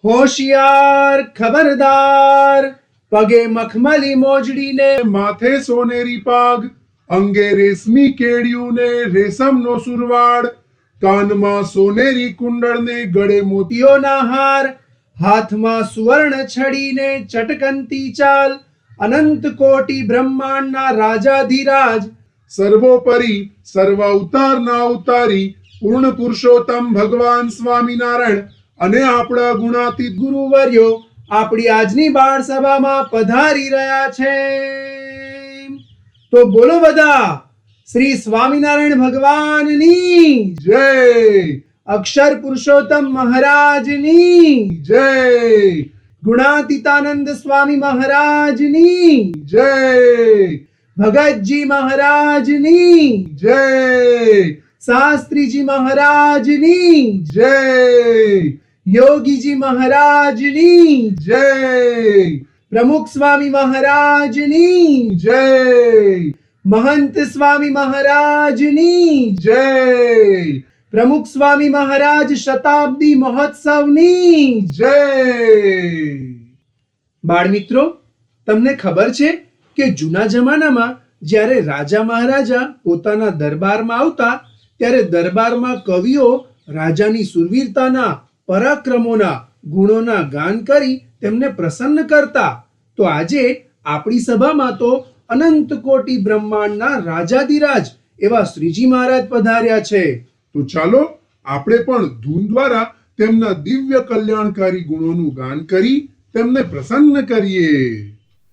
હોશિયાર ખબરદાર, પગે મખમલી મોજડી ને માથે સોનેરી પાગ, અંગે રેશમી કેડિયું ને રેશમનો સુરવાડ, કાનમાં સોનેરી કુંડળ ને ગળે મોતી, મોતીઓના હાર, હાથમાં સુવર્ણ છડી ને ચટકનતી ચાલ, અનંત કોટી બ્રહ્માંડના રાજાધિરાજ, સર્વોપરી સર્વ અવતારના અવતારી પૂર્ણ પુરુષોત્તમ ભગવાન સ્વામિનારાયણ અને આપણા ગુણાતીત ગુરુવર્યો આપણી આજની બાળ સભામાં પધારી રહ્યા છે. તો બોલો બધા શ્રી સ્વામિનારાયણ ભગવાનની જય, અક્ષર પુરુષોત્તમ મહારાજની, જય, ગુણાતીતાનંદ સ્વામી મહારાજની, જય, ભગતજી મહારાજની, જય, શાસ્ત્રીજી મહારાજની, જય, યોગીજી મહારાજની, જય, પ્રમુખ સ્વામી મહારાજની, જય, મહંત સ્વામી મહારાજની, જય, પ્રમુખ સ્વામી મહારાજ શતાબ્દી મહોત્સવની જય. બાળ મિત્રો, તમને ખબર છે કે જૂના જમાનામાં જ્યારે રાજા મહારાજા પોતાના દરબારમાં આવતા ત્યારે દરબારમાં કવિઓ રાજાની સુરવીરતાના, પરાક્રમોના, ગુણોના ગાન કરી તેમને પ્રસન્ન કરતા. તો આજે આપણી સભામાં તો અનંત કોટી બ્રહ્માંડના રાજાધિરાજ એવા શ્રીજી મહારાજ પધાર્યા છે. તો ચાલો આપણે પણ ધૂન દ્વારા તેમના દિવ્ય કલ્યાણકારી ગુણોનું ગાન કરી તેમને પ્રસન્ન કરીએ.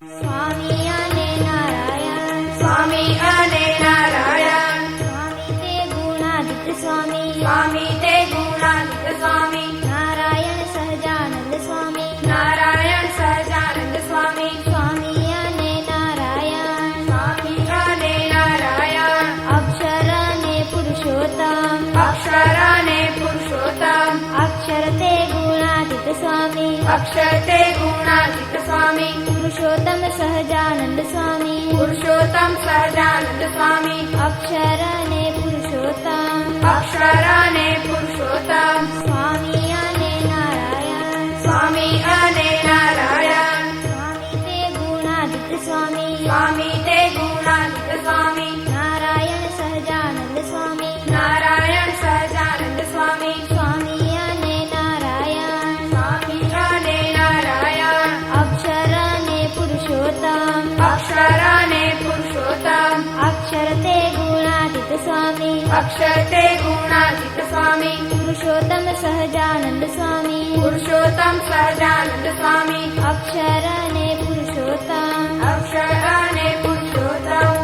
સ્વામી અને નારાયણ, સ્વામી અને નારાયણ, સ્વામી તે ગુણાતીત સ્વામી, સ્વામી તે ગુણાતીત સ્વામી, નારાયણ સહજાનંદ સ્વામી, નારાયણ સહજાનંદ સ્વામી, સ્વામી અને નારાયણ, સ્વામી અને નારાયણ, અક્ષર અને પુરુષોત્તમ, અક્ષર અને પુરુષોત્તમ, અક્ષર તે ગુણાતીત સ્વામી, અક્ષર તે ગુણાતીત સ્વામી, પુરુષોત્તમ સહજાનંદ સ્વામી, પુરુષોત્તમ સહજાનંદ સ્વામી, અક્ષર અને પુરુષોત્તમ, અક્ષર અને પુરુષોત્તમ, સ્વામી અને નારાયણ, સ્વામી અને નારાયણ, સ્વામી તે ગુણાતીત સ્વામી, સ્વામી તે ગુણાતીત સ્વામી, નારાયણ સહજાનંદ સ્વામી, નારાયણ સહજાનંદ સ્વામી, સ્વામી અને નારાયણ, સ્વામી અને નારાયણ, અક્ષર અને પુરુષોત્તમ, અક્ષર અને પુરુષોત્તમ, અક્ષર તે ગુણાતીત સ્વામી, અક્ષર તે ગુણાતીત સ્વામી, પુરુષોત્તમ સહજાનંદ સ્વામી, પુરુષોત્તમ સહજાનંદ સ્વામી, અક્ષર અને પુરુષોત્તમ, અક્ષર અને પુરુષોત્તમ.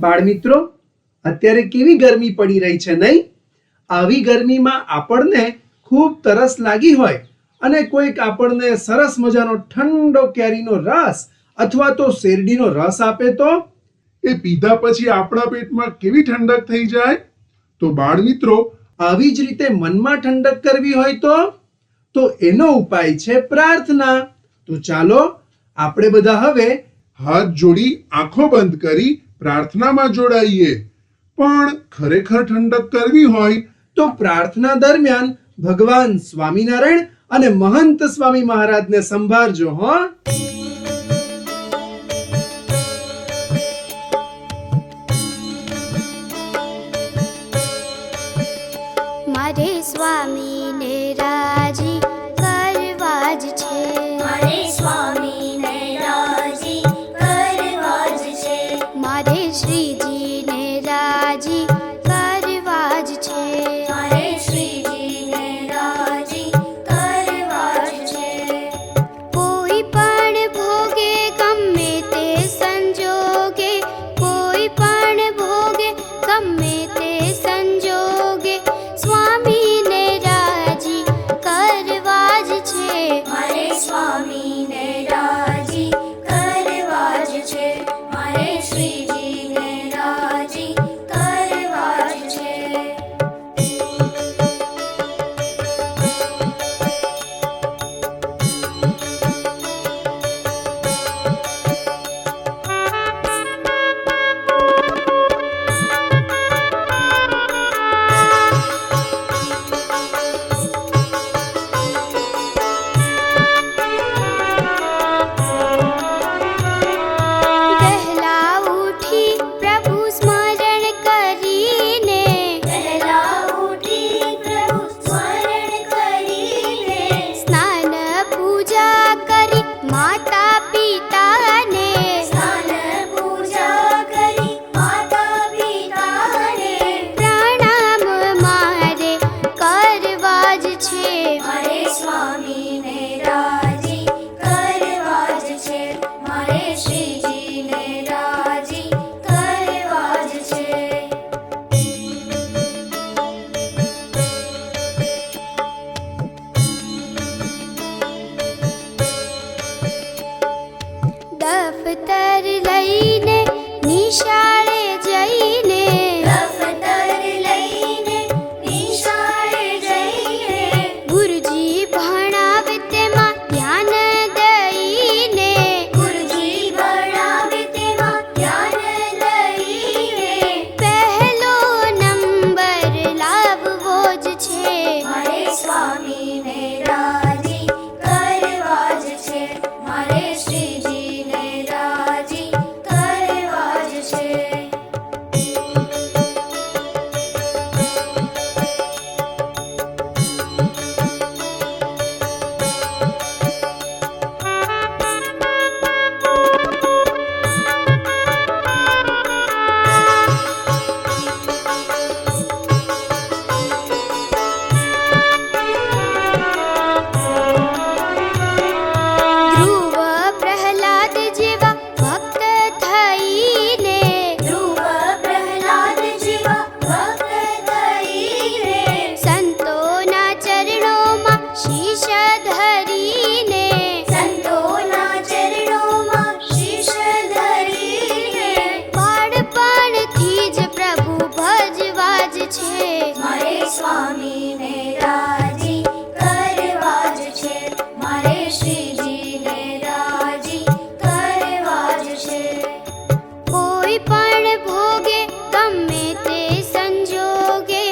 બાળ મિત્રો, અત્યારે કેવી ગરમી પડી રહી છે નહીં? આવી ગરમીમાં આપણને ખૂબ તરસ લાગી હોય અને કોઈક આપણને સરસ મજાનો ઠંડો કેરીનો રસ અથવા તો શેરડીનો રસ આપે તો એ પીધા પછી આપણા પેટમાં કેવી ઠંડક થઈ જાય. તો બાળ મિત્રો, આવી જ રીતે મનમાં ઠંડક કરવી હોય તો એનો ઉપાય છે પ્રાર્થના. તો ચાલો આપણે બધા હવે હાથ જોડી આંખો બંધ કરી પ્રાર્થનામાં જોડાઈએ. પણ ખરેખર ઠંડક કરવી હોય તો પ્રાર્થના દરમિયાન ભગવાન સ્વામિનારાયણ અને મહંત સ્વામી મહારાજને સંભાળજો. હો, મારે સ્વામીને રાજી કરવા જ છે, મારે સ્વામીને રાજી કરવા જ છે, મારે શ્રીજીને રાજી કરવા જ છે, મારે શ્રીજીને રાજી કરવા જ છે, કોઈ પણ દફતર લઈને નિશાળે જઈને દફતર લઈને નિશાળે જઈને ગુરુજી ભણાવે તેમાં ધ્યાન દઈને ગુરુજી ભણાવે તેમાં ધ્યાન દઈને પહેલો નંબર લાવવો જ છે મારે સ્વામીને રાજી કરવા જ છે મારે શ્રીજીને રાજી કરવા જ છે ધ્રુવ પ્રહલાદ જેવા ભક્ત થઈને ધ્રુવ પ્રહલાદ જેવા ભક્ત થઈને સંતોના ચરણોમાં શીશ ધરીને સંતોના ચરણોમાં શીશ ધરીને બાળપણથી જ પ્રભુ ભજવા જ છે મારે સ્વામીને રાજી કરવા જ છે મારે શ્રીજીને રાજી કરવા જ છે કોઈ પણ ભોગે ગમે તે સંજોગે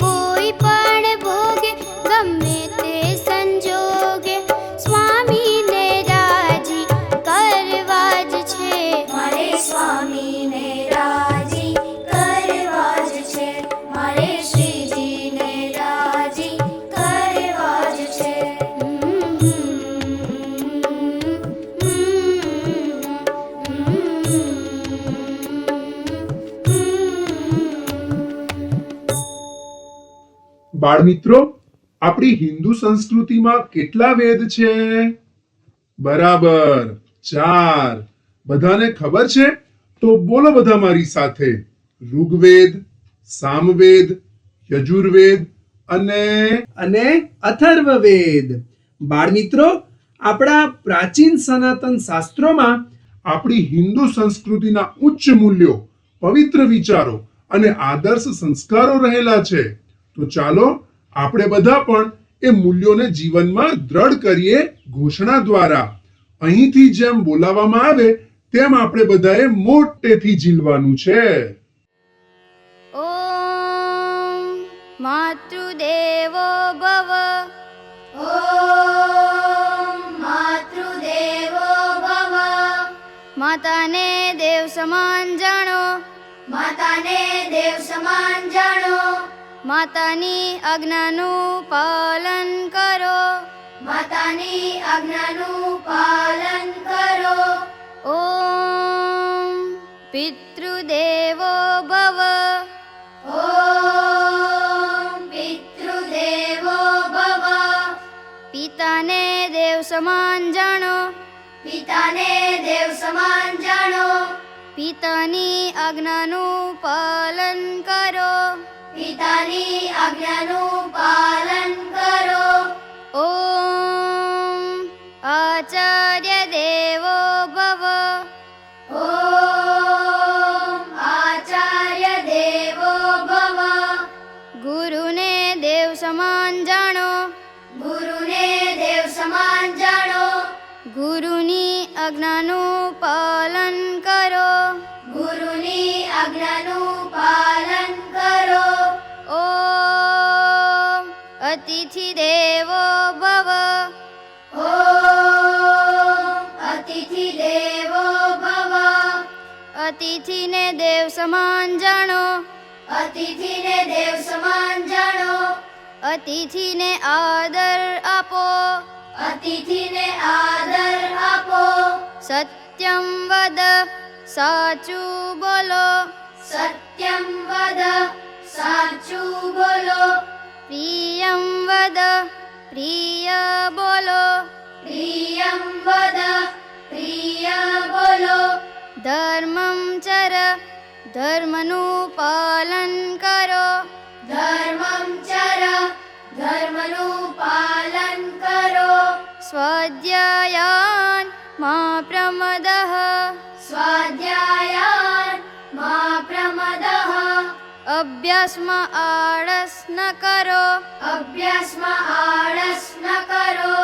કોઈ પણ ભોગે ગમે તે સંજોગે સ્વામીને રાજી કરવા જ છે મારે સ્વામીને રાજી કરવા જ છે મારે શ્રીજીને રાજી કરવા જ છે બાળમિત્રો, આપણી હિન્દુ સંસ્કૃતિમાં કેટલા વેદ છે? બરાબર, 4. બધાને ખબર છે? તો બોલો બધા મારી સાથે. ઋગ્વેદ, સામવેદ, યજુર્વેદ અને અથર્વવેદ. બાળમિત્રો, આપણા પ્રાચીન સનાતન શાસ્ત્રોમાં આપણી હિન્દુ સંસ્કૃતિના ઉચ્ચ મૂલ્યો, પવિત્ર વિચારો અને આદર્શ સંસ્કારો રહેલા છે. તો ચાલો આપણે બધા પણ એ મૂલ્યોને જીવનમાં દ્રઢ કરીએ ઘોષણા દ્વારા. અહીંથી જેમ બોલાવવામાં આવે તેમ આપણે બધાએ મોટેથી ઝીલવાનું છે. ઓમ માતૃદેવો ભવ ઓમ માતૃદેવો ભવ માતાને દેવ સમાન જાણો માતાને દેવ સમાન જાણો માતાની આજ્ઞાનું પાલન કરો માતાની આજ્ઞાનું પાલન કરો ઓમ પિતૃદેવો ભવ ઓમ પિતૃદેવો ભવ પિતાને દેવ સમાન જાણો પિતાને દેવ સમાન જાણો પિતાની આજ્ઞાનું પાલન કરો પિતાની આજ્ઞાનું પાલન કરો ઓમ આચાર્ય દેવો ભવ ઓમ આચાર્ય દેવો ભવ ગુરુને દેવ સમાન જાણો ગુરુને દેવ સમાન જાણો ગુરુની આજ્ઞાનું પાલન કરો ગુરુની આજ્ઞાનું પાલન કરો ઓમ અતિથિ દેવો ભવ ઓમ અતિથિ દેવો ભવ અતિથિને દેવ સમાન જાણો અતિથિને દેવ સમાન જાણો અતિથિને આદર આપો અતિથિને આદર આપો સત્યમ વદ સાચું બોલો સત્યમ વદ સાચું બોલો પ્રિયમ વદ પ્રિય બોલો પ્રિયમ વદ પ્રિય બોલો ધર્મમ ચર ધર્મનું પાલન કરો ધર્મમ ચર ધર્મનું પાલન કરો સ્વાધ્યાયાન મા પ્રમદઃ અભ્યાસમાં આળસ ન કરો, અભ્યાસમાં આળસ ન કરો.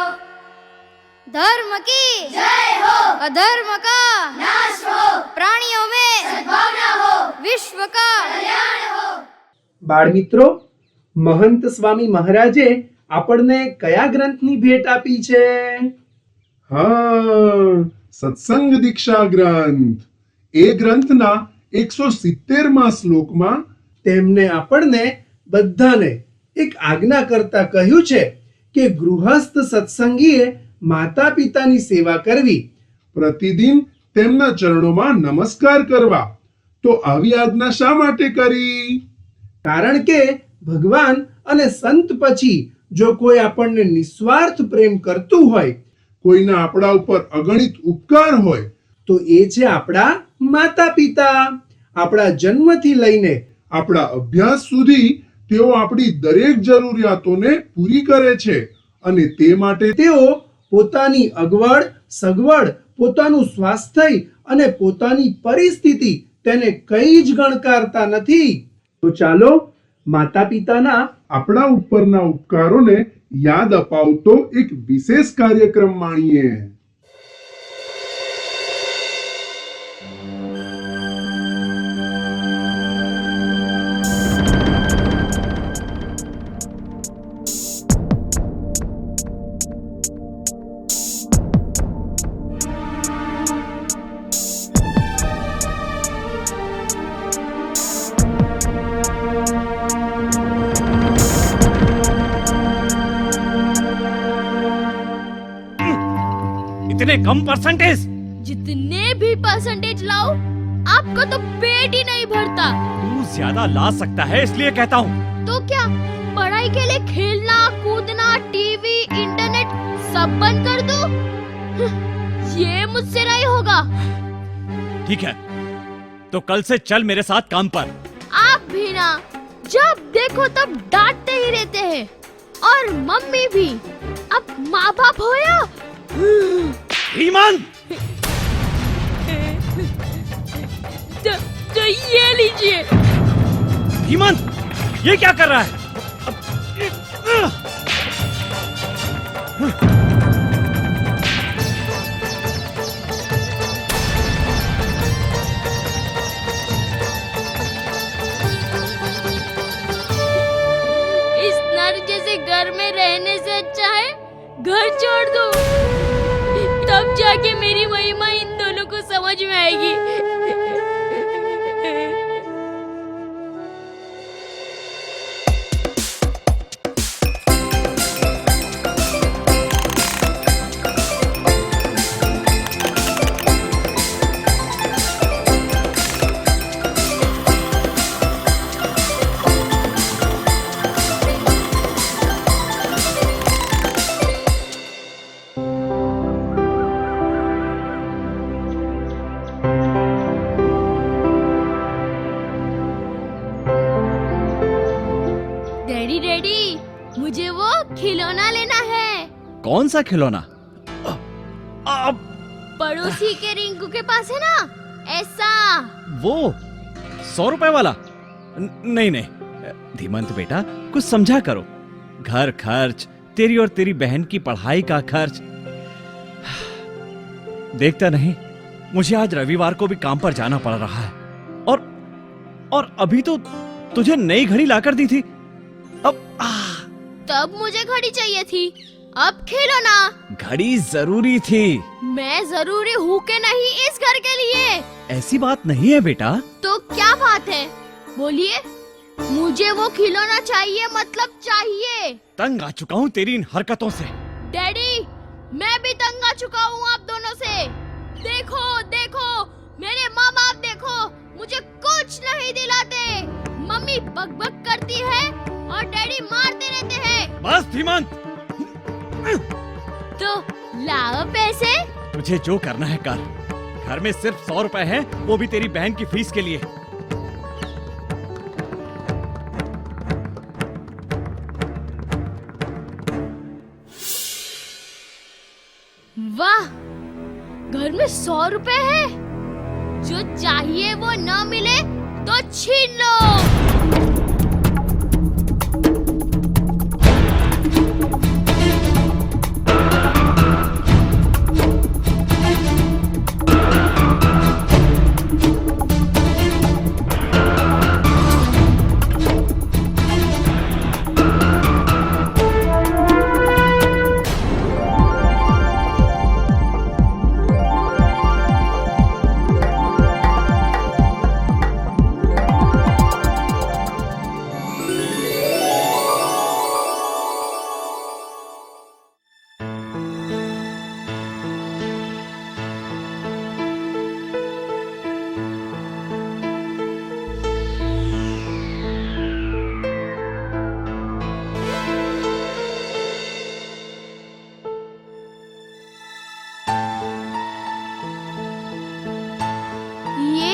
धर्म की जय हो, अधर्म का नाश हो, प्राणियों में सद्भावना हो, विश्व का कल्याण हो. બાળમિત્રો, મહંત સ્વામી મહારાજે આપણને કયા ગ્રંથની ભેટ આપી છે? હા, સત્સંગ દીક્ષા ગ્રંથ. એ ગ્રંથના 170માં શ્લોકમાં તેમને આપણને બધાને એક આજ્ઞા કરતા કહ્યું છે કે ગૃહસ્થ સત્સંગીએ માતા પિતાની સેવા કરવી, પ્રતિદિન તેમના ચરણોમાં નમસ્કાર કરવા. તો આવી આજ્ઞા શા માટે કરી? કારણ કે ભગવાન અને સંત પછી જો કોઈ આપણને નિસ્વાર્થ પ્રેમ કરતું હોય, કોઈના આપણા ઉપર અગણિત ઉપકાર હોય, તો એ છે આપણા માતા પિતા. આપણા જન્મથી લઈને આપણા અભ્યાસ સુધી તેઓ આપણી દરેક જરૂરિયાતોને પૂરી કરે છે અને તે માટે તેઓ પોતાની અગવડ સગવડ, પોતાનું સ્વાસ્થ્ય અને પોતાની પરિસ્થિતિ તેને કઈ જ ગણકારતા નથી. તો ચાલો માતા પિતાના આપણા ઉપરના ઉપકારોને યાદ અપાવતો એક વિશેષ કાર્યક્રમ માણીએ. इतने कम परसेंटेज? जितने भी परसेंटेज लाओ आपका तो पेट ही नहीं भरता. तू ज्यादा ला सकता है इसलिए कहता हूँ. तो क्या पढ़ाई के लिए खेलना कूदना टीवी इंटरनेट सब बंद कर दो? ये मुझसे नहीं होगा. ठीक है, तो कल से चल मेरे साथ काम पर. आप भी ना, जब देखो तब डांटते ही रहते हैं. और मम्मी भी. अब माँ बाप होया. ईमान, तो ये लीजिए. ईमान, ये क्या कर रहा है? इस नर जैसे घर में रहने से अच्छा है घर छोड़ दो. तब जाके मेरी महिमा इन दोनों को समझ में आएगी. डैडी डैडी, मुझे वो खिलौना लेना है. कौन सा खिलौना? अब पड़ोसी के रिंकू के पास है ना, ऐसा. वो 100 रुपए वाला? नहीं नहीं, धीमंत बेटा कुछ समझा करो. घर खर्च, तेरी और तेरी बहन की पढ़ाई का खर्च. देखता नहीं, मुझे आज रविवार को भी काम पर जाना पड़ रहा है. और अभी तो तुझे नई घड़ी लाकर दी थी. अब तब मुझे घड़ी चाहिए थी, अब खिलौना. घड़ी जरूरी थी. मैं जरूरी हूँ के नहीं इस घर के लिए? ऐसी बात नहीं है बेटा. तो क्या बात है, बोलिए. मुझे वो खिलौना चाहिए, मतलब चाहिए. तंग आ चुका हूँ तेरी इन हरकतों से. डैडी, मैं भी तंग आ चुका हूँ आप दोनों से. देखो देखो, मेरे माँ बाप देखो, मुझे कुछ नहीं दिलाते. मम्मी बकबक करती है और डैडी मारते रहते हैं. बस धीमंत, तो लाओ पैसे. तुझे जो करना है कर. घर में सिर्फ 100 रुपए हैं, वो भी तेरी बहन की फीस के लिए. वाह, घर में 100 रुपए है. जो चाहिए वो न मिले तो छीन लो.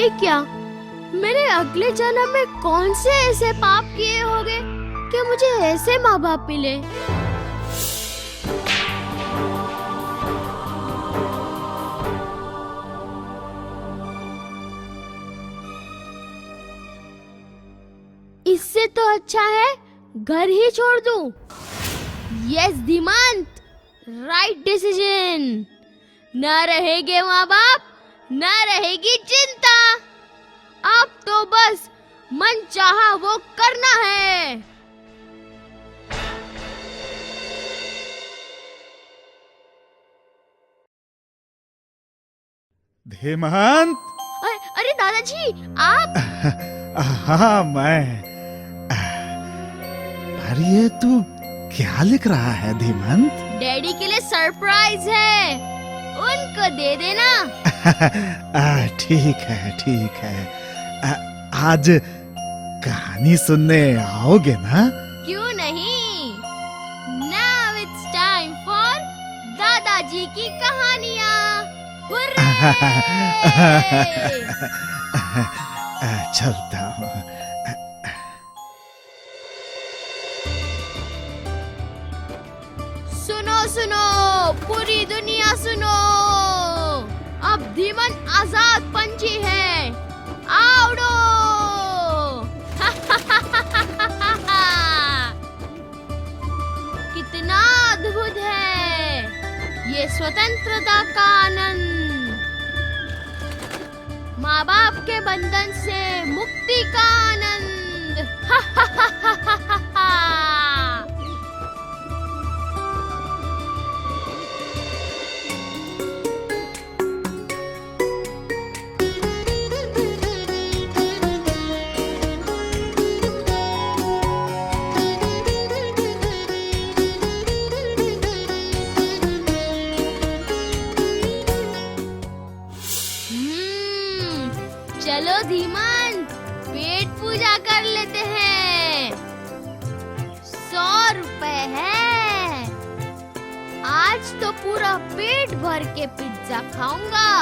ये क्या? मैंने अगले जन्म में कौन से ऐसे पाप किए होंगे कि मुझे ऐसे माँ बाप मिले? इससे तो अच्छा है घर ही छोड़ दूं। Yes Dhimant, right decision. न रहेंगे माँ बाप, न रहेगी चिंता। अब तो बस मन चाहा वो करना है। धीमंत। अरे दादाजी, आप? हाँ मैं। पर ये तू क्या लिख रहा है धीमंत? डैडी के लिए सरप्राइज है, उनको दे देना। ठीक है ठीक है। आज कहानी सुनने आओगे ना? क्यों नहीं? नाउ इट्स टाइम फॉर दादाजी की कहानियाँ। हुर्रे! चलता हूँ। सुनो सुनो, पूरी दुनिया सुनो। अब धीमन आजाद पंछी है, आओ। कितना अद्भुत है ये स्वतंत्रता का आनंद। माँ बाप के बंधन से मुक्ति का आनंद। चलो धीमन, पेट पूजा कर लेते हैं। 100 रुपए है। आज तो पूरा पेट भर के पिज्जा खाऊंगा।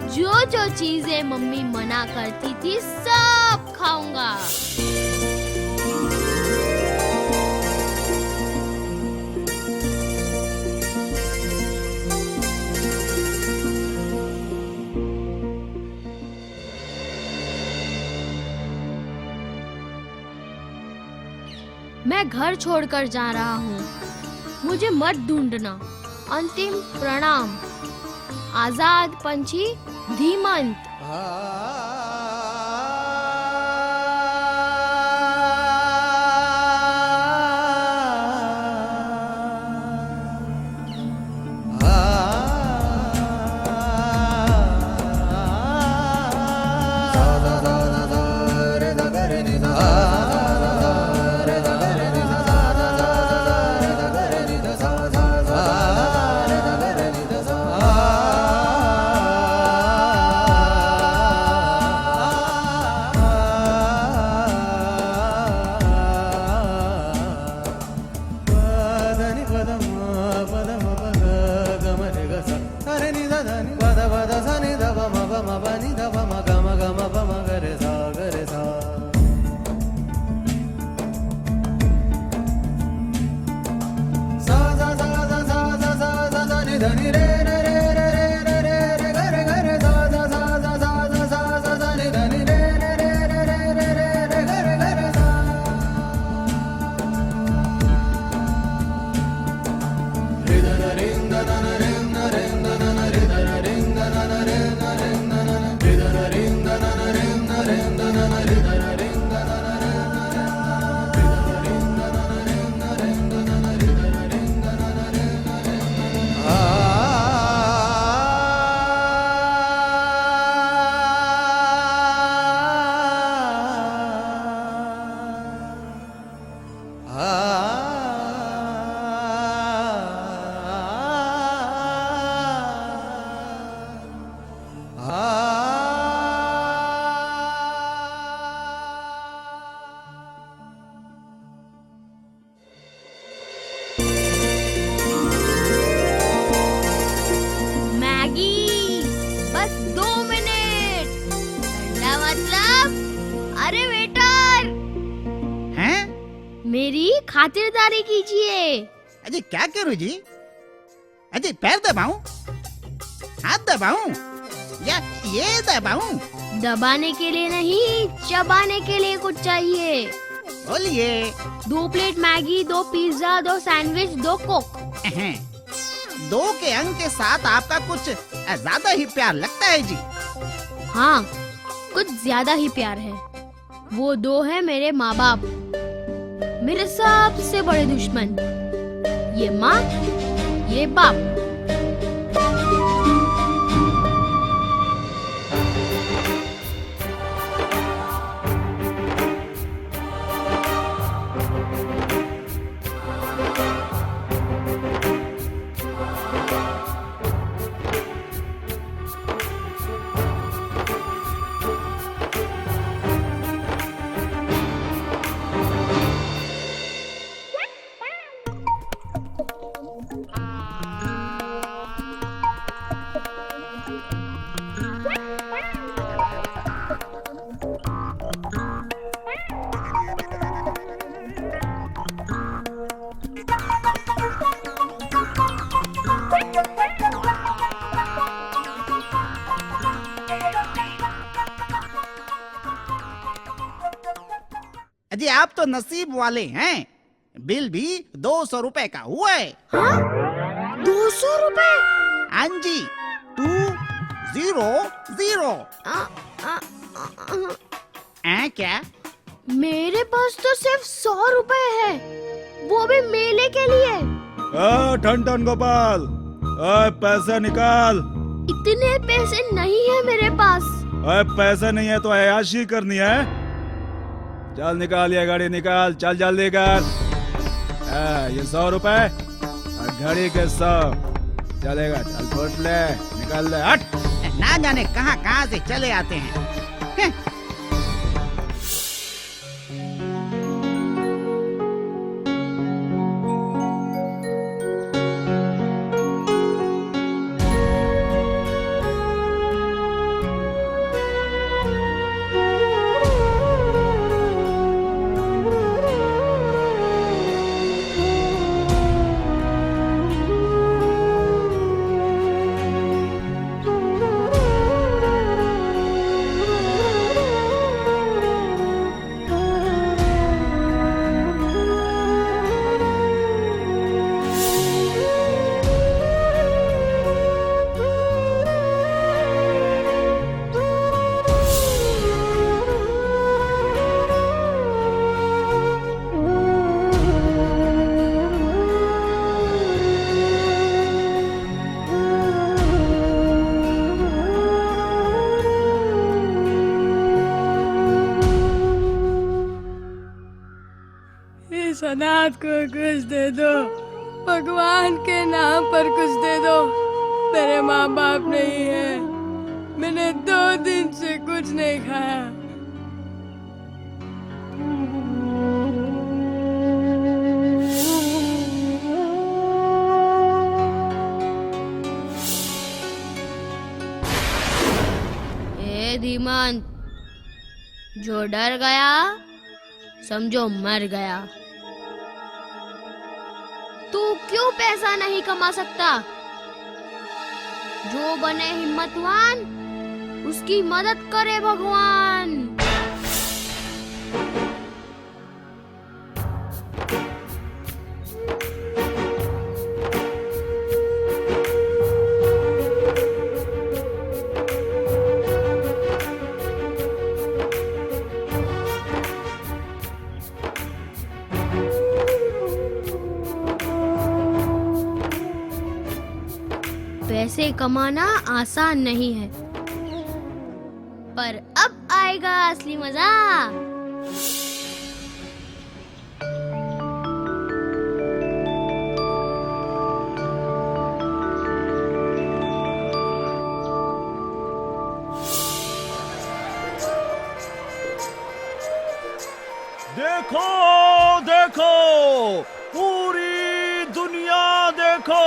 जो जो चीजें मम्मी मना करती थी सब खाऊंगा। मैं घर छोड़कर जा रहा हूँ, मुझे मत ढूंढना। अंतिम प्रणाम, आजाद पंछी धीमंत। खातिरदारी कीजिए। अजी क्या करूं जी? अजी पैर दबाऊं, हाथ दबाऊं या ये दबाऊं? दबाने के लिए नहीं, चबाने के लिए कुछ चाहिए। बोलिए। 2 plate Maggi, 2 pizza, 2 sandwich, 2 Coke. 2 के अंक के साथ आपका कुछ ज्यादा ही प्यार लगता है जी। हाँ, कुछ ज्यादा ही प्यार है। वो 2 है मेरे माँ बाप, मेरे सबसे बड़े दुश्मन। ये माँ, ये बाप। अजी आप तो नसीब वाले हैं, बिल भी 200 रुपए का हुआ है। 200 रुपए? हाँ जी, 200। क्या? मेरे पास तो सिर्फ 100 रुपए है, वो भी मेले के लिए। ठन गोपाल, पैसा निकाल। इतने पैसे नहीं है मेरे पास। पैसा नहीं है तो अयाशी करनी है। चल निकाल ये गाड़ी निकाल, चल जल्दी कर। ये 100 रुपए और घड़ी के 100 चलेगा। चल फुट ले, निकाल ले, हट। ना जाने कहाँ कहाँ से चले आते हैं। इस अनाथ को कुछ दे दो, भगवान के नाम पर कुछ दे दो। मेरे माँ बाप नहीं है, मैंने 2 दिन से कुछ नहीं खाया। ए धीमंत, जो डर गया समझो मर गया। तू क्यों पैसा नहीं कमा सकता? जो बने हिम्मतवान उसकी मदद करे भगवान। पैसे कमाना आसान नहीं है, पर अब आएगा असली मजा। देखो देखो, पूरी दुनिया देखो,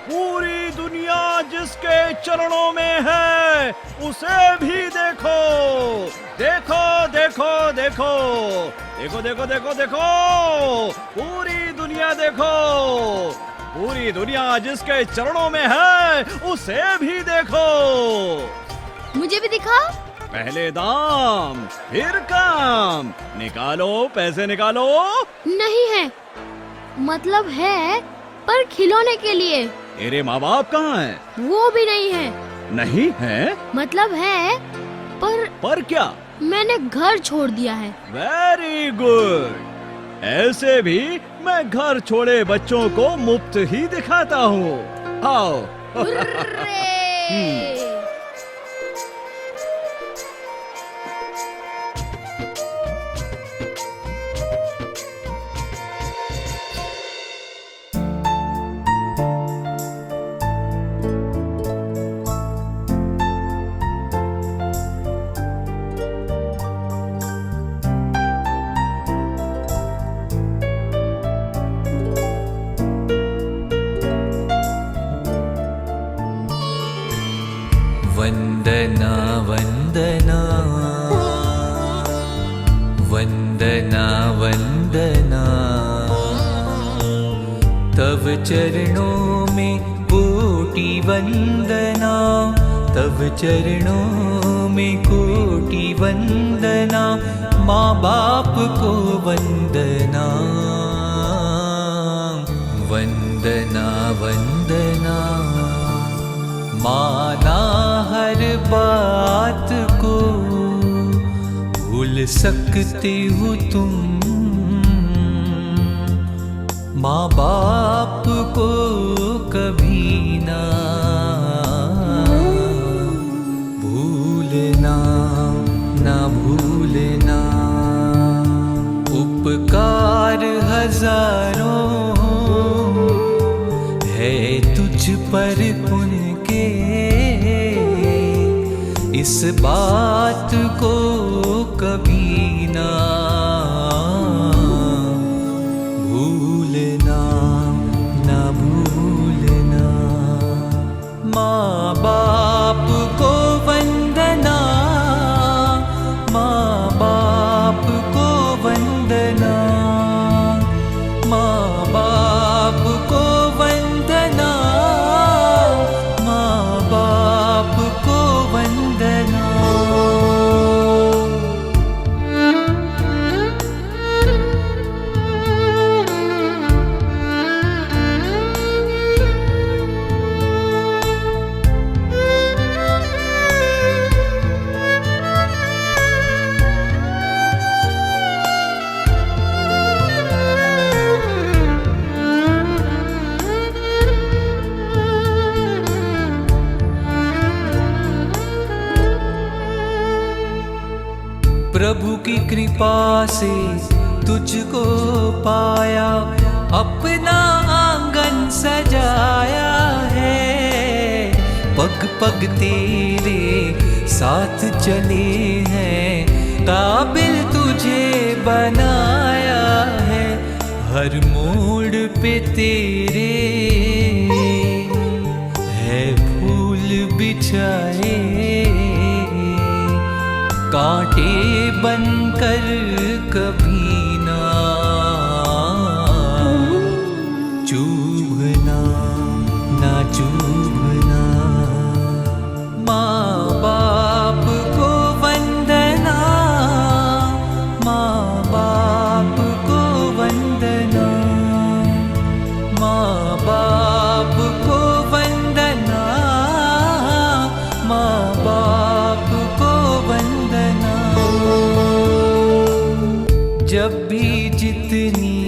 पूरी दुनिया जिस जिसके चरणों में है उसे भी देखो। देखो देखो देखो देखो देखो देखो देखो, पूरी दुनिया देखो। पूरी दुनिया जिसके चरणों में है उसे भी देखो। मुझे भी दिखा। पहले दाम फिर काम। निकालो, पैसे निकालो। नहीं है, मतलब है पर खिलौने के लिए। तेरे माँ बाप कहाँ हैं? वो भी नहीं है। नहीं है मतलब है पर क्या? मैंने घर छोड़ दिया है। Very good. ऐसे भी मैं घर छोड़े बच्चों को मुफ्त ही दिखाता हूँ। आओ। हुर्रे! वंदना वंदना वंदना वंदना, तव चरणों में कोटि वंदना, तव चरणों में कोटि वंदना। माँ बाप को वंदना, वंदना वंदना। माना हर बात को भूल सकते हो तुम, माँ बाप को कभी ना भूलना, ना भूलना। उपकार हजारों है तुझ पर उनके, इस बात को कभी ना भूलना, ना भूलना। माँ बाप को वंदना, माँ बाप को वंदना, माँ बाप को वंदना, माँ बाप को वंदना। प्रभु की कृपा से तुझको पाया, अपना आंगन सजाया है। पग पग तेरे साथ चले हैं, काबिल तुझे बनाया है। हर मोड़ पे तेरे है फूल बिछाए, कांटे बनकर कभी ना चुभना, ना चुभना। माँ बाप को वंदना, माँ बाप को वंदना, माँ बाप को वंदना, माँ बाप को वंदना। जब भी जितनी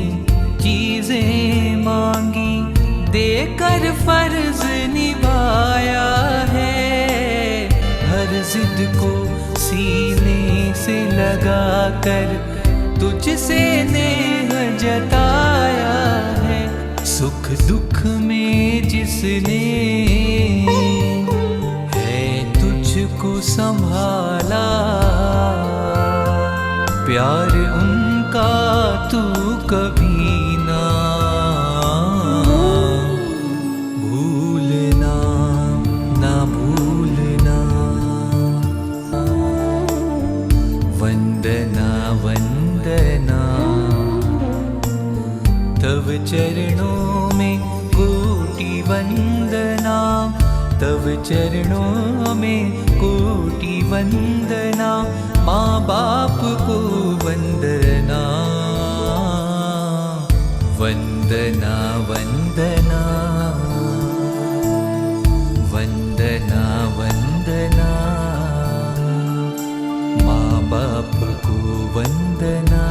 चीजें मांगी, देकर फर्ज निभाया है। हर जिद को सीने से लगाकर तुझसे नेह जताया है। सुख दुख में जिसने है तुझको संभाला, प्यार उनका तू कभी ना भूलना, वंदना, तव चरणों में कोटि वंदना, माँ बाप को वंदना, वंदना वंदना, वंदना वंदना, माँ बाप को वंदना,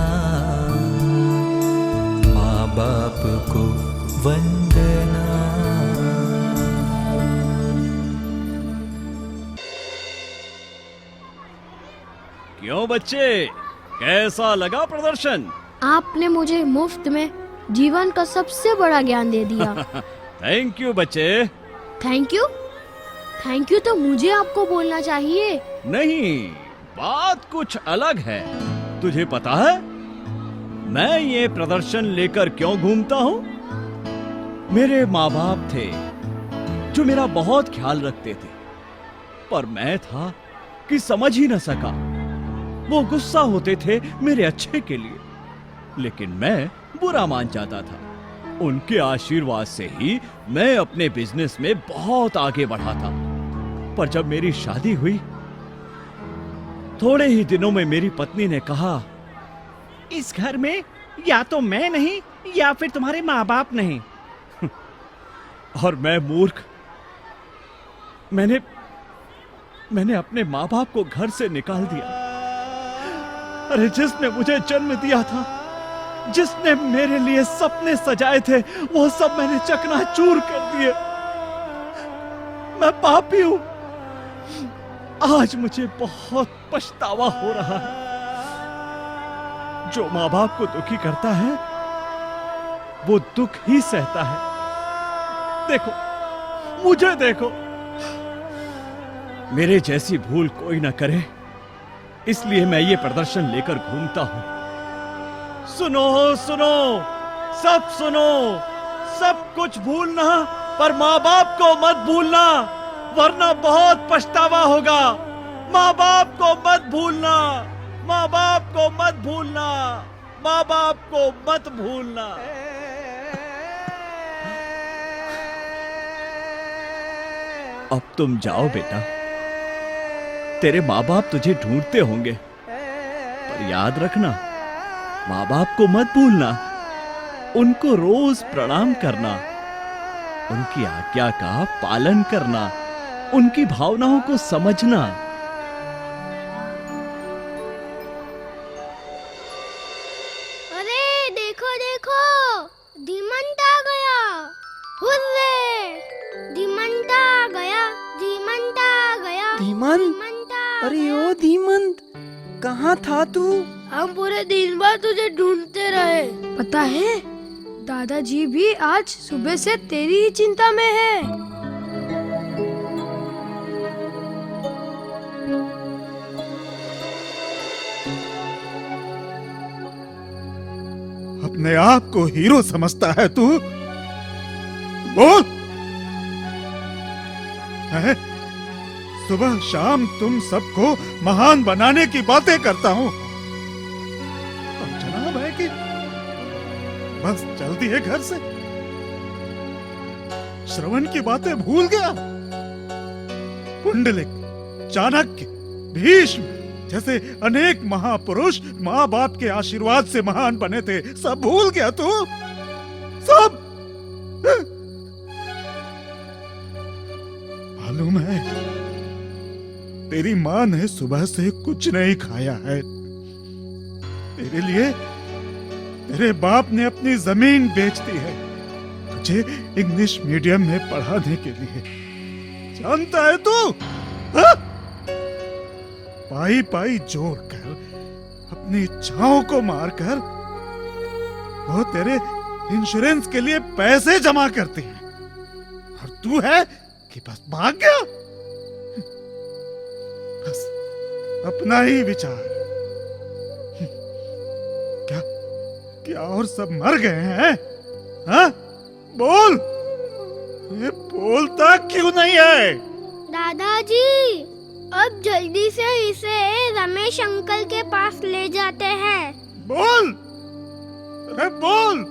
माँ बाप को वंदना। क्यों बच्चे, कैसा लगा प्रदर्शन? आपने मुझे मुफ्त में जीवन का सबसे बड़ा ज्ञान दे दिया। थैंक यू बच्चे। Thank you? थैंक यू तो मुझे आपको बोलना चाहिए। नहीं, बात कुछ अलग है। तुझे पता है मैं ये प्रदर्शन लेकर क्यों घूमता हूँ? मेरे माँ बाप थे जो मेरा बहुत ख्याल रखते थे, पर मैं था कि समझ ही न सका। वो गुस्सा होते थे मेरे अच्छे के लिए, लेकिन मैं बुरा मान जाता था। उनके आशीर्वाद से ही मैं अपने बिजनेस में बहुत आगे बढ़ा था। पर जब मेरी शादी हुई, थोड़े ही दिनों में मेरी पत्नी ने कहा, इस घर में या तो मैं नहीं या फिर तुम्हारे माँ बाप नहीं। और मैं मूर्ख, मैंने अपने माँ बाप को घर से निकाल दिया। अरे जिसने मुझे जन्म दिया था, जिसने मेरे लिए सपने सजाए थे, वो सब मैंने चकनाचूर कर दिए। मैं पापी हूं। आज मुझे बहुत पछतावा हो रहा है। जो माँ बाप को दुखी करता है, वो दुख ही सहता है। देखो, मुझे देखो। मेरे जैसी भूल कोई ना करे, इसलिए मैं ये प्रदर्शन लेकर घूमता हूं। सुनो सुनो, सब सुनो, सब कुछ भूलना, पर माँ बाप को मत भूलना, वरना बहुत पछतावा होगा। माँ बाप को मत भूलना, माँ बाप को मत भूलना, माँ बाप को मत भूलना। अब तुम जाओ बेटा, तेरे माँ बाप तुझे ढूंढते होंगे, पर याद रखना, माँ बाप को मत भूलना। उनको रोज प्रणाम करना, उनकी आज्ञा का पालन करना, उनकी भावनाओं को समझना। अरे देखो देखो, धीमंत आ गया। हुर्रे, धीमंत आ गया, धीमंत आ गया। धीमंत? धीमंत आ अरे गया। ओ धीमंत, कहाँ था तू? हम पूरे दिन भर तुझे ढूंढते रहे। पता है, दादाजी भी आज सुबह से तेरी ही चिंता में है। अपने आप को हीरो समझता है तू? बोल। है? सुबह शाम तुम सबको महान बनाने की बातें करता हूं, और जनाब है कि बस जल्दी है घर से। श्रवण की बातें भूल गया? पुंडलिक, चाणक्य, भीष्म जैसे अनेक महापुरुष माँ बाप के आशीर्वाद से महान बने थे, सब भूल गया तू? सब? मालूम है, तेरी माँ ने सुबह से कुछ नहीं खाया है। तेरे लिए तेरे बाप ने अपनी जमीन बेच दी है तुझे इंग्लिश मीडियम में पढ़ाने के लिए। जानता है तू? हाँ? पाई पाई जोड़कर, अपनी इच्छाओं को मारकर वो तेरे इंश्योरेंस के लिए पैसे जमा करते हैं, और तू है कि बस भाग गया। बस अपना ही विचार। क्या और सब मर गए हैं? हाँ? बोल। ये बोलता क्यों नहीं है? दादाजी, अब जल्दी से इसे रमेश अंकल के पास ले जाते हैं। बोल, अरे बोल।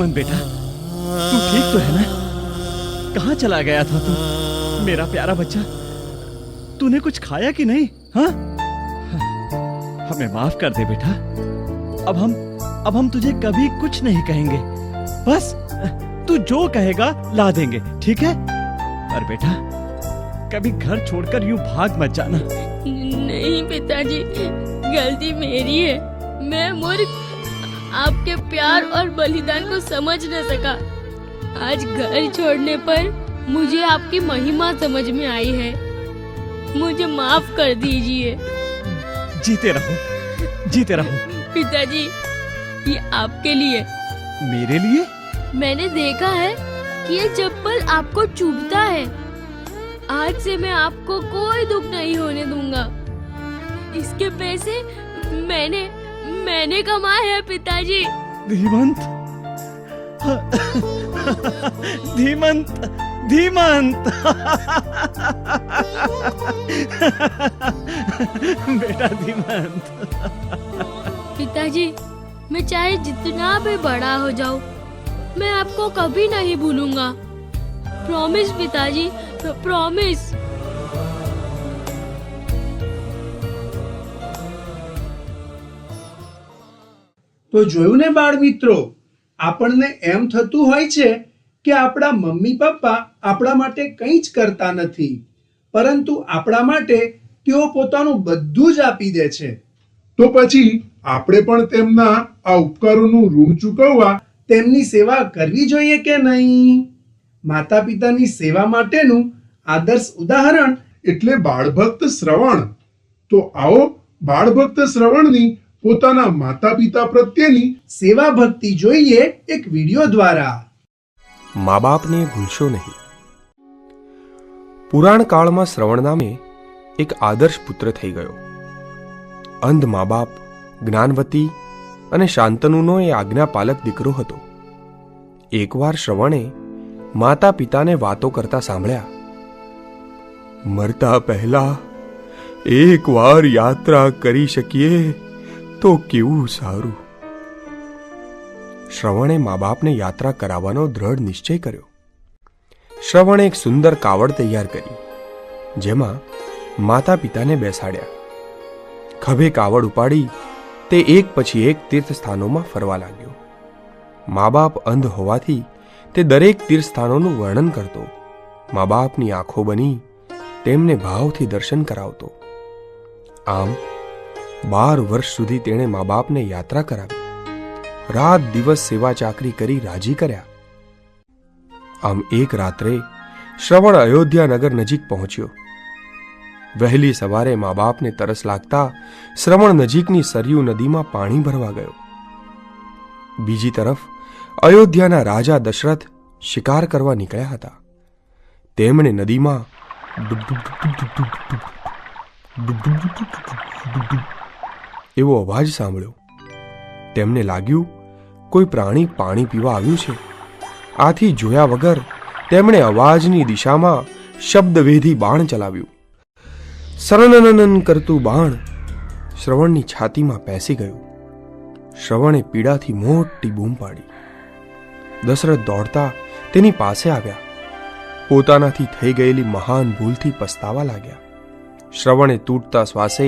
धीमन बेटा, तू ठीक तो है ना? कहाँ चला गया था तू, मेरा प्यारा बच्चा? तूने कुछ खाया कि नहीं? हाँ, हमें माफ कर दे बेटा। अब हम तुझे कभी कुछ नहीं कहेंगे। बस तू जो कहेगा ला देंगे, ठीक है? पर बेटा, कभी घर छोड़कर यूं भाग मत जाना। नहीं पिताजी, गलती मेरी है। मैं मूर्ख आपके प्यार और बलिदान को समझ न सका। आज घर छोड़ने पर मुझे आपकी महिमा समझ में आई है। मुझे माफ कर दीजिए। जीते रहो, जीते रहो। पिताजी, ये आपके लिए। मेरे लिए? मैंने देखा है कि ये चप्पल आपको चुभता है। आज से मैं आपको कोई दुख नहीं होने दूंगा। इसके पैसे मैंने कमाए हैं पिताजी। धीमंत, धीमंत, धीमंत। बेटा धीमंत। पिताजी, मैं चाहे जितना भी बड़ा हो जाऊं, मैं आपको कभी नहीं भूलूंगा। प्रॉमिस पिताजी, प्रॉमिस। તો જોયું ને બાળ મિત્રો, આપણને એમ થતું હોય છે કે આપણા મમ્મી પપ્પા આપણા માટે કંઈ જ કરતા નથી, પરંતુ આપણા માટે તેઓ પોતાનું બધું જ આપી દે છે. તો પછી આપણે પણ તેમના આ ઉપકારોનું ઋણ ચૂકવવા તેમની સેવા કરવી જોઈએ કે નહીં? માતા પિતાની સેવા માટેનું આદર્શ ઉદાહરણ એટલે બાળભક્ત શ્રવણ. તો આવો બાળભક્ત શ્રવણની પોતાના માતા પિતા પ્રત્યેની સેવા ભક્તિ જોઈએ એક વિડિયો દ્વારા. મા બાપને ભૂલશો નહીં. પુરાણ કાળમાં શ્રવણ નામે એક આદર્શ પુત્ર થઈ ગયો. અંધ મા બાપ, જ્ઞાનવતી અને શાંતનુનો એ આજ્ઞાપાલક દીકરો હતો. એકવાર શ્રવણે માતા પિતાને વાતો કરતા સાંભળ્યા. મરતા પહેલા એકવાર યાત્રા કરી શકીએ તો કેવું સારું. શ્રવણે મા બાપને યાત્રા કરાવવાનો દ્રઢ નિશ્ચય કર્યો. શ્રવણે એક સુંદર કાવડ તૈયાર કરી, જેમાં માતા પિતાને બેસાડ્યા. ખભે કાવડ ઉપાડી તે એક પછી એક તીર્થ સ્થાનોમાં ફરવા લાગ્યો. મા બાપ અંધ હોવાથી તે દરેક તીર્થ સ્થાનોનું વર્ણન કરતો. મા બાપની આંખો બની તેમને ભાવથી દર્શન કરાવતો. આમ 12 વર્ષ સુધી તેણે મા બાપને યાત્રા કરાવી. રાત દિવસ સેવા ચાકરી કરી રાજી કર્યા. આમ એક રાત્રે શ્રવણ અયોધ્યા નગર નજીક પહોંચ્યો. વહેલી સવારે મા બાપને તરસ લાગતા શ્રવણ નજીકની સરયુ નદીમાં પાણી ભરવા ગયો. બીજી તરફ અયોધ્યાના રાજા દશરથ શિકાર કરવા નીકળ્યા હતા. તેમણે નદીમાં એવો અવાજ સાંભળ્યો. તેમને લાગ્યું કોઈ પ્રાણી પાણી પીવા આવ્યું છે. આથી જોયા વગર તેમણે અવાજની દિશામાં શબ્દવેધી બાણ ચલાવ્યું. સરનનન કરતું બાણ શ્રવણની છાતીમાં પેસી ગયું. શ્રવણે પીડાથી મોટી બૂમ પાડી. દશરથ દોડતા તેની પાસે આવ્યા. પોતાનાથી થઈ ગયેલી મહાન ભૂલથી પસ્તાવા લાગ્યા. શ્રવણે તૂટતા શ્વાસે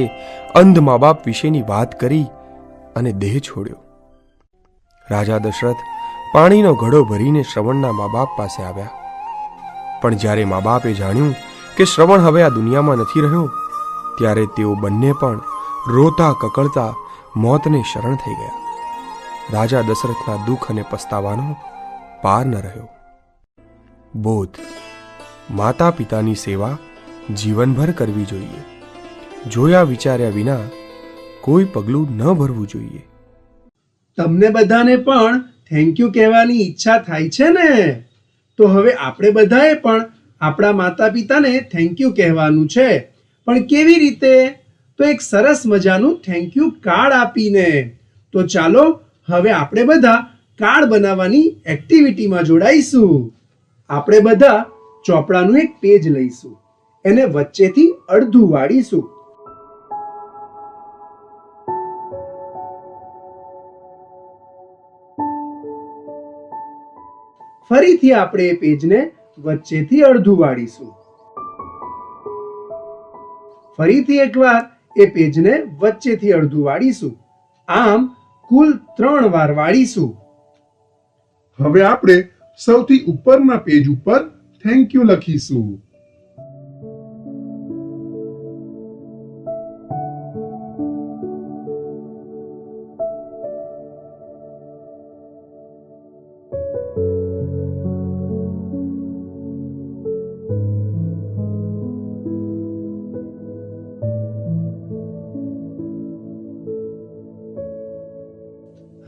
અંધ મા બાપ વિશેની વાત કરી અને દેહ છોડ્યો. રાજા દશરથ પાણીનો ઘડો ભરીને શ્રવણના મા બાપ પાસે આવ્યા. પણ જ્યારે મા બાપે જાણ્યું કે શ્રવણ હવે આ દુનિયામાં નથી રહ્યો, ત્યારે તેઓ બંને પણ રોતા કકળતા મોતને શરણ થઈ ગયા. રાજા દશરથના દુઃખ અને પસ્તાવાનો પાર ન રહ્યો. બોધ: માતા પિતાની સેવા જીવનભર કરવી જોઈએ. જોયા વિચાર્યા વિના કોઈ પગલું ન ભરવું જોઈએ. તમને બધાને પણ થેન્ક યુ કહેવાની ઈચ્છા થાય છે ને? તો હવે આપણે બધાએ પણ આપણા માતા પિતાને થેન્ક યુ કહેવાનું છે. પણ કેવી રીતે? તો એક સરસ મજાનું થેન્ક યુ કાર્ડ આપીને. તો ચાલો હવે આપણે બધા કાર્ડ બનાવવાની એક્ટિવિટીમાં જોડાઈશું. આપણે બધા ચોપડાનું એક પેજ લઈશું, એને વચ્ચેથી અડધું વાળીશું. ફરીથી આપણે એ પેજને વચ્ચેથી અડધું વાળીશું. ફરીથી એકવાર એ પેજને વચ્ચેથી અડધું વાળીશું. આમ કુલ 3 વાર વાળીશું. હવે આપણે સૌથી ઉપરના પેજ ઉપર થેન્ક યુ લખીશું.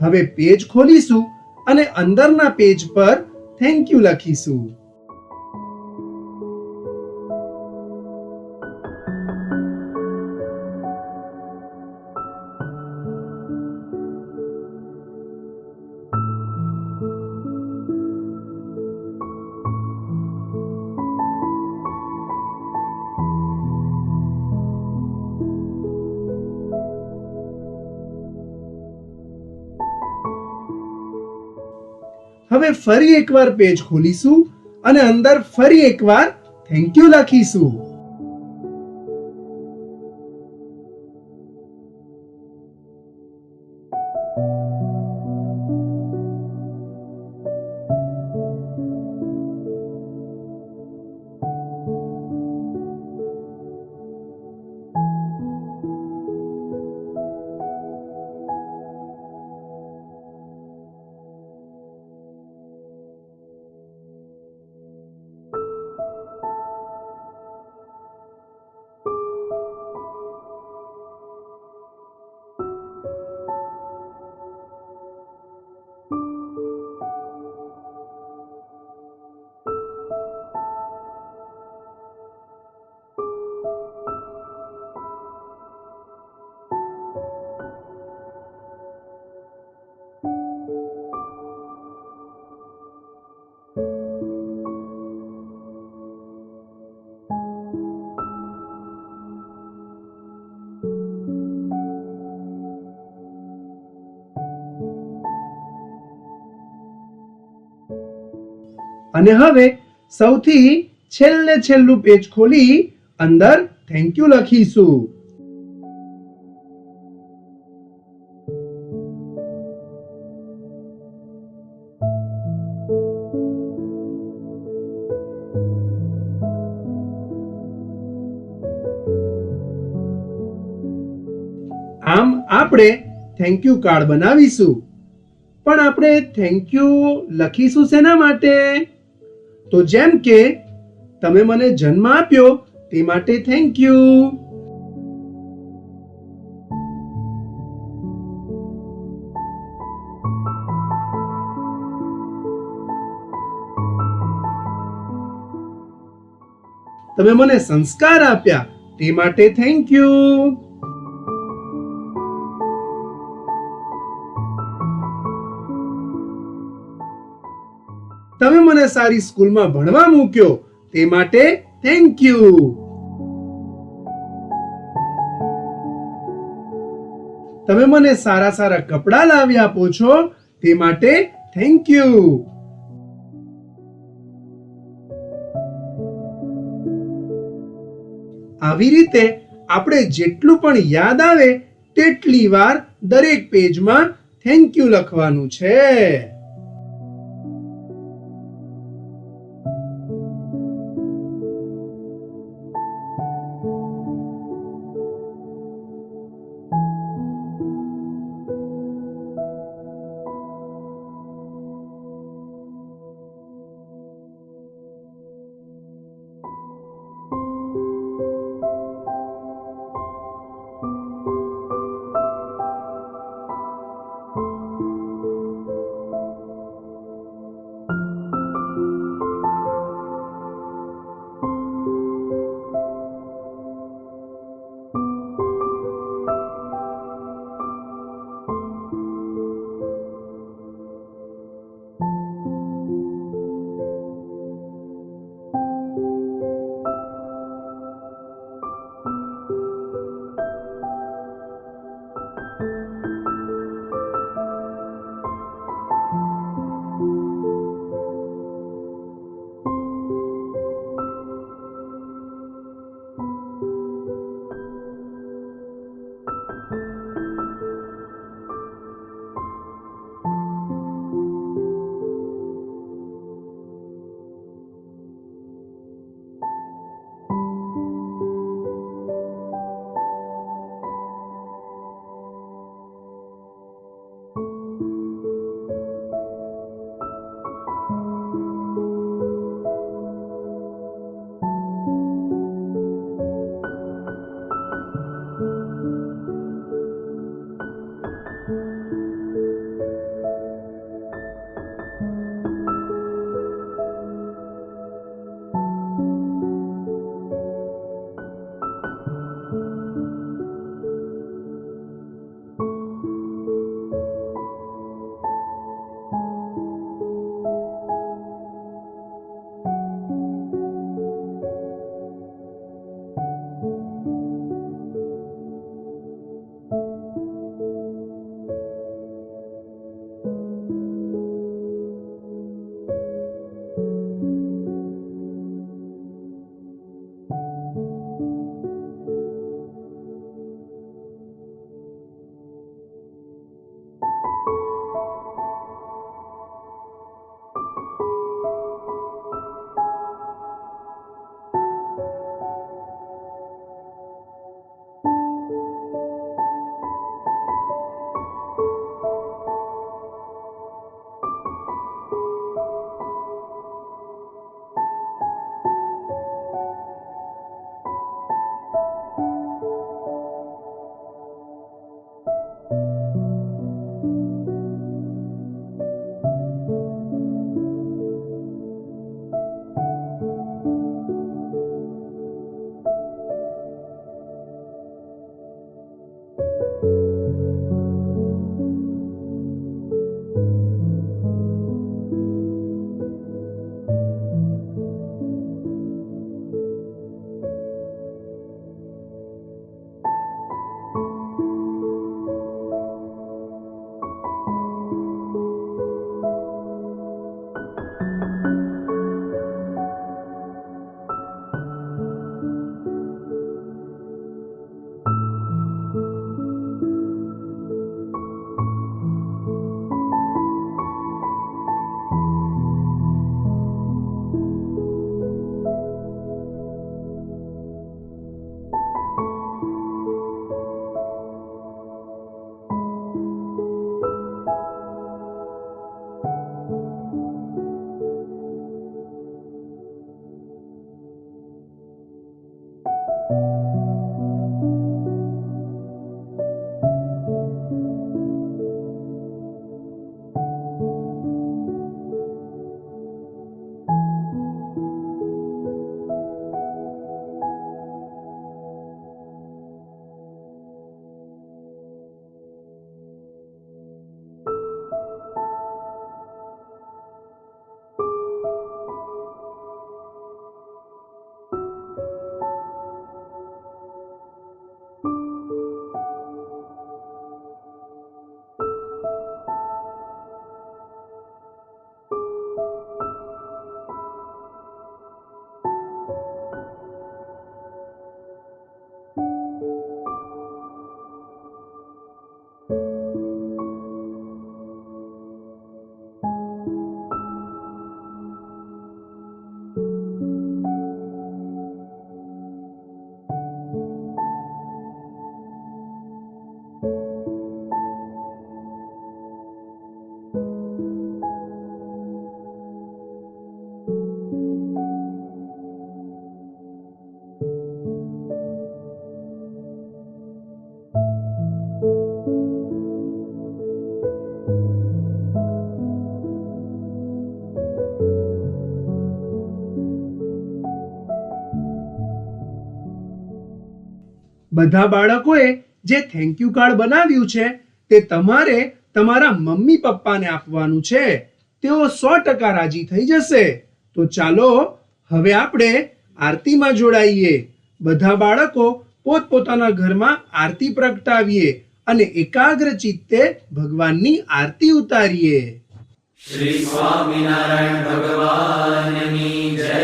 હવે પેજ ખોલીશું અને અંદરના પેજ પર થેન્ક યુ લખીશું. હવે ફરી એકવાર પેજ ખોલીશું અને અંદર ફરી એકવાર થેન્ક યુ લખીશું. અને હવે સૌથી છેલ્લું પેજ ખોલી અંદર થેન્ક યુ લખીશું. આમ આપણે થેન્ક યુ કાર્ડ બનાવીશું. પણ આપણે થેન્ક યુ લખીશું શેના માટે? તો જેમ કે તમે મને જન્મ આપ્યો તે માટે થેન્ક યુ. તમે મને સંસ્કાર આપ્યા તે માટે થેન્ક યુ. તમે મને સારી સ્કૂલમાં ભણવા મૂક્યો તે માટે થેન્ક યુ. તમે મને સારા કપડાં લાવી આપો છો તે માટે થેન્ક યુ. આવી રીતે આપણે જેટલું પણ યાદ આવે તેટલી વાર દરેક પેજમાં થેન્ક યુ લખવાનું છે. બધા બાળકોએ જે થેન્ક યુ કાર્ડ બનાવ્યું છે તે તમારે તમારા મમ્મી પપ્પાને આપવાનું છે. તેઓ 100% રાજી થઈ જશે. તો ચાલો હવે આપણે આરતીમાં જોડાઈએ. બધા બાળકો પોતપોતાના ઘરમાં આરતી પ્રગટાવીએ અને એકાગ્ર ચિત્તે ભગવાનની આરતી ઉતારીએ. શ્રી સ્વામિનારાયણ ભગવાનની જય.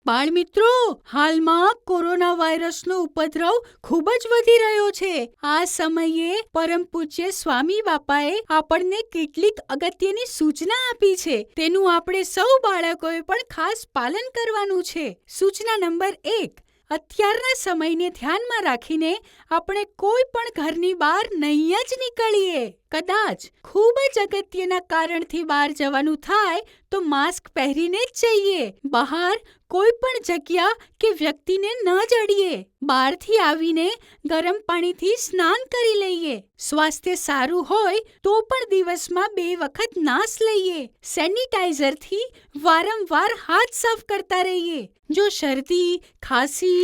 બાળમિત્રો, હાલમાં કોરોના વાયરસનો ઉપદ્રવ ખૂબ જ વધી રહ્યો છે. આ સમયે પરમ પૂજ્ય સ્વામી બાપાએ આપણને કેટલીક અગત્યની સૂચના આપી છે. તેનું આપણે સૌ બાળકોએ પણ ખાસ પાલન કરવાનું છે. સૂચના નંબર 1, અત્યારના સમયને ધ્યાનમાં રાખીને આપણે કોઈ પણ ઘરની બહાર નહીં જ નીકળીએ. કદાચ ખૂબ જ અગત્યના કારણથી બહાર જવાનું થાય તો માસ્ક પહેરીને જ જઈએ. બહાર કોઈ પણ જગ્યા કે વ્યક્તિને ન જડીએ. બહારથી આવીને ગરમ પાણીથી સ્નાન કરી લઈએ. સ્વાસ્થ્ય સારું હોય તો પણ દિવસમાં 2 વખત નાસ લઈએ. સેનિટાઈઝરથી વારંવાર હાથ સાફ કરતા રહીએ. જો શરદી, ખાંસી,